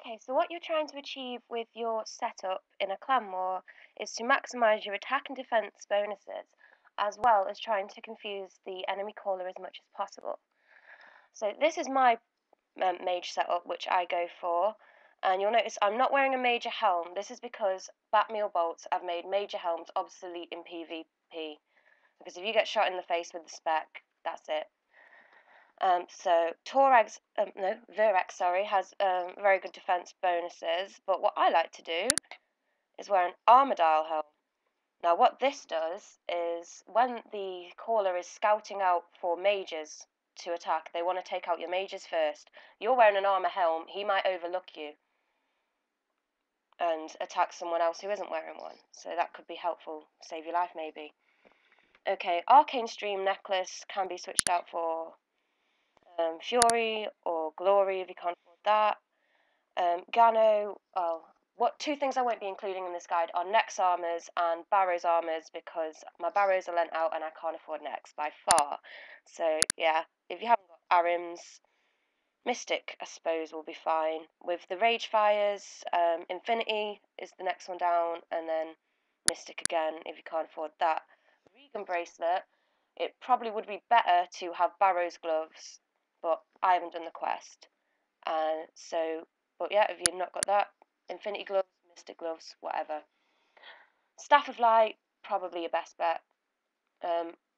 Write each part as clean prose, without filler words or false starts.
Okay, so what you're trying to achieve with your setup in a clan war is to maximize your attack and defense bonuses, as well as trying to confuse the enemy caller as much as possible. So this is my mage setup, which I go for, and you'll notice I'm not wearing a major helm. This is because Batmeal bolts have made major helms obsolete in PvP, because if you get shot in the face with the spec, that's it. So Torax, no, Virax, sorry, has very good defense bonuses. But what I like to do is wear an Armadile helm. Now, what this does is when the caller is scouting out for mages to attack, they want to take out your mages first. You're wearing an armor helm, he might overlook you and attack someone else who isn't wearing one. So that could be helpful, save your life maybe. Okay, Arcane Stream necklace can be switched out for Fury or Glory if you can't afford that. Gano, what two things I won't be including in this guide are Nex armors and Barrows armors because my Barrows are lent out and I can't afford Nex by far. So yeah, if you haven't got Arims, Mystic I suppose will be fine. With the Rage Fires, Infinity is the next one down, and then Mystic again if you can't afford that. Regan Bracelet, it probably would be better to have Barrows gloves, but I haven't done the quest. But yeah, if you've not got that, Infinity gloves, Mystic gloves, whatever. Staff of Light, probably your best bet.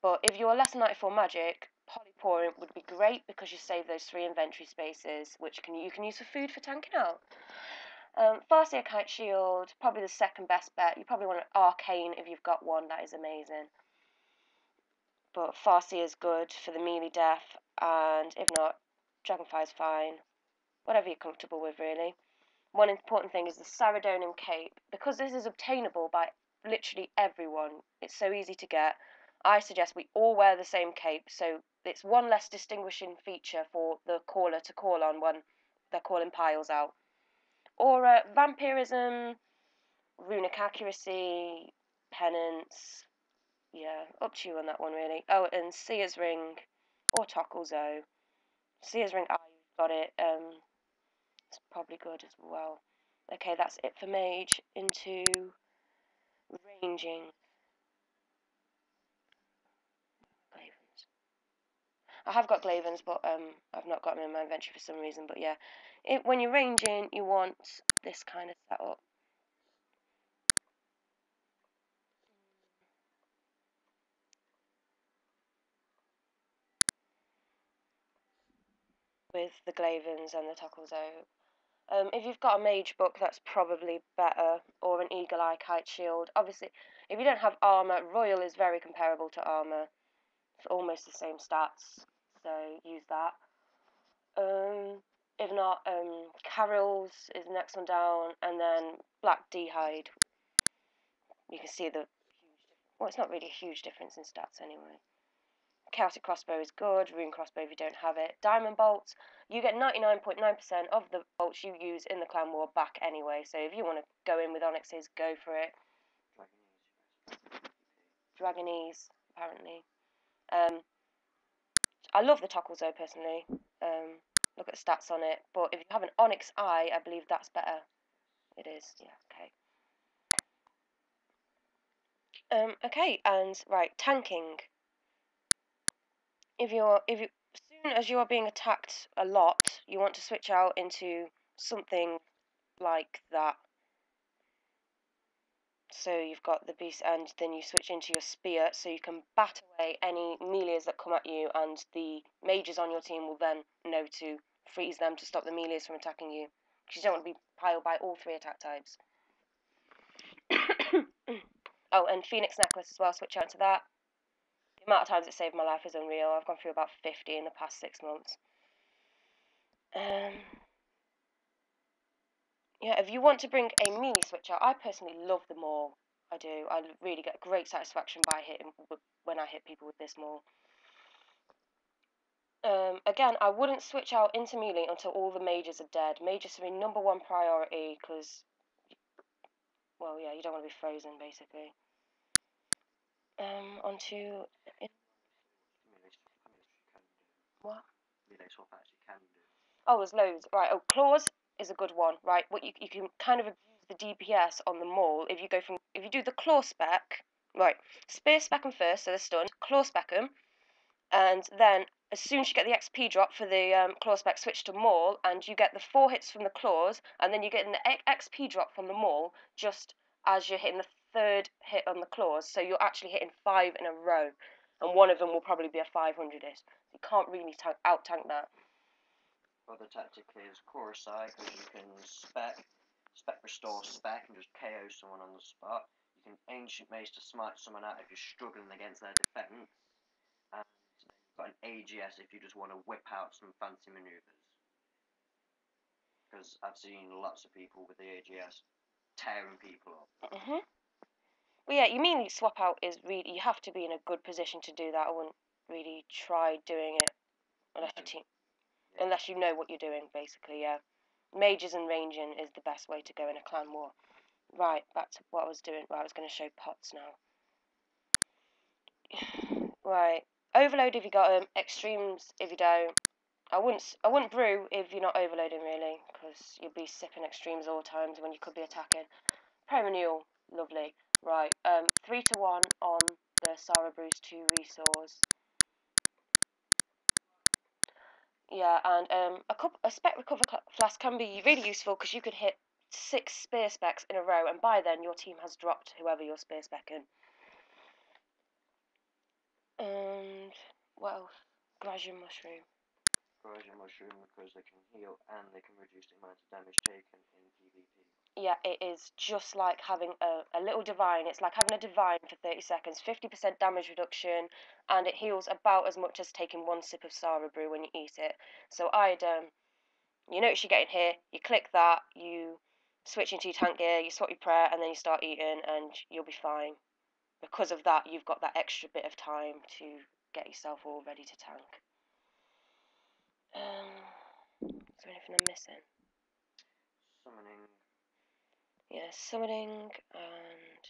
But if you're less than 94 magic, Polyporin would be great because you save those 3 inventory spaces, which you can use for food for tanking out. Farseer Kite Shield, probably the second best bet. You probably want an Arcane if you've got one, that is amazing. But Farseer is good for the melee death, and if not, Dragonfire's fine. Whatever you're comfortable with, really. One important thing is the Saradonim cape. Because this is obtainable by literally everyone, it's so easy to get. I suggest we all wear the same cape, so it's one less distinguishing feature for the caller to call on when they're calling piles out. Or Vampirism, Runic Accuracy, Penance. Yeah, up to you on that one, really. Oh, and Seer's Ring, or Tocklezo. Seer's Ring, you've got it. It's probably good as well. Okay, that's it for mage. Into ranging. Glavens. I have got Glavens, but I've not got them in my inventory for some reason. But yeah, when you're ranging, you want this kind of setup. With the Glavens and the Tocklezo. If you've got a mage book, that's probably better, or an eagle eye kite shield. Obviously, if you don't have armor, royal is very comparable to armor. It's almost the same stats, so use that. If not, Carol's is the next one down, and then Black D'hide. You can see the well, it's not really a huge difference in stats anyway. Chaotic Crossbow is good, Rune Crossbow if you don't have it. Diamond Bolts, you get 99.9% of the bolts you use in the Clan War back anyway, so if you want to go in with Onyxes, go for it. Dragonese, apparently. I love the Tocklezo personally. Look at the stats on it, but if you have an Onyx Eye, I believe that's better. It is, yeah, okay. Okay, and right, tanking. As soon as you are being attacked a lot, you want to switch out into something like that. So you've got the beast, and then you switch into your spear, so you can bat away any melees that come at you, and the mages on your team will then know to freeze them to stop the melees from attacking you. Because you don't want to be piled by all 3 attack types. Oh, and Phoenix Necklace as well, switch out to that. The amount of times it saved my life is unreal. I've gone through about 50 in the past 6 months. Yeah, if you want to bring a melee switch out, I personally love the maul. I do. I really get great satisfaction by hitting when I hit people with this maul. Again, I wouldn't switch out into melee until all the mages are dead. Mages are my #1 priority because, well, yeah, you don't want to be frozen basically. Onto what? Oh, there's loads. Right. Oh, claws. is a good one, right? What you can kind of abuse the DPS on the maul if you do the claw spec, right? Spear spec them first, so they're stunned. Claw spec them, and then as soon as you get the XP drop for the claw spec, switch to maul, and you get the 4 hits from the claws, and then you get an XP drop from the maul just as you're hitting the 3rd hit on the claws. So you're actually hitting 5 in a row, and one of them will probably be a 500-ish. You can't really out tank that. Other tactic is Chorus Eye, because you can spec restore spec and just KO someone on the spot. You can Ancient Mace to smite someone out if you're struggling against their defense. And you've got an AGS if you just want to whip out some fancy maneuvers. Because I've seen lots of people with the AGS tearing people up. Well, yeah, you mean swap out is really, you have to be in a good position to do that. I wouldn't really try doing it unless you know what you're doing, basically, yeah. Mages and ranging is the best way to go in a clan war. Right, back to what I was doing. Right, I was going to show pots now. Right, overload if you got them, extremes if you don't. I wouldn't brew if you're not overloading, really, because you'll be sipping extremes all times when you could be attacking. Pre-renewal, lovely. Right, 3 to 1 on the Sarah Bruce 2 resource. Yeah, and a spec recover flask can be really useful because you could hit 6 spear specs in a row, and by then your team has dropped whoever you're spear specking. And what else? Grasian mushroom. Grasian mushroom because they can heal and they can reduce the amount of damage taken in PvP. Yeah, it is just like having a little divine. It's like having a divine for 30 seconds, 50% damage reduction, and it heals about as much as taking 1 sip of Sarah Brew when you eat it. So you notice you're getting here, you click that, you switch into your tank gear, you swap your prayer, and then you start eating, and you'll be fine. Because of that, you've got that extra bit of time to get yourself all ready to tank. Is there anything I'm missing? Summoning. Yeah, summoning and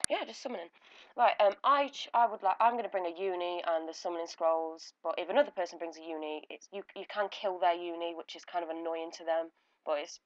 yeah, just summoning. Right, I'm gonna bring a uni and the summoning scrolls, but if another person brings a uni, you can kill their uni, which is kind of annoying to them, but it's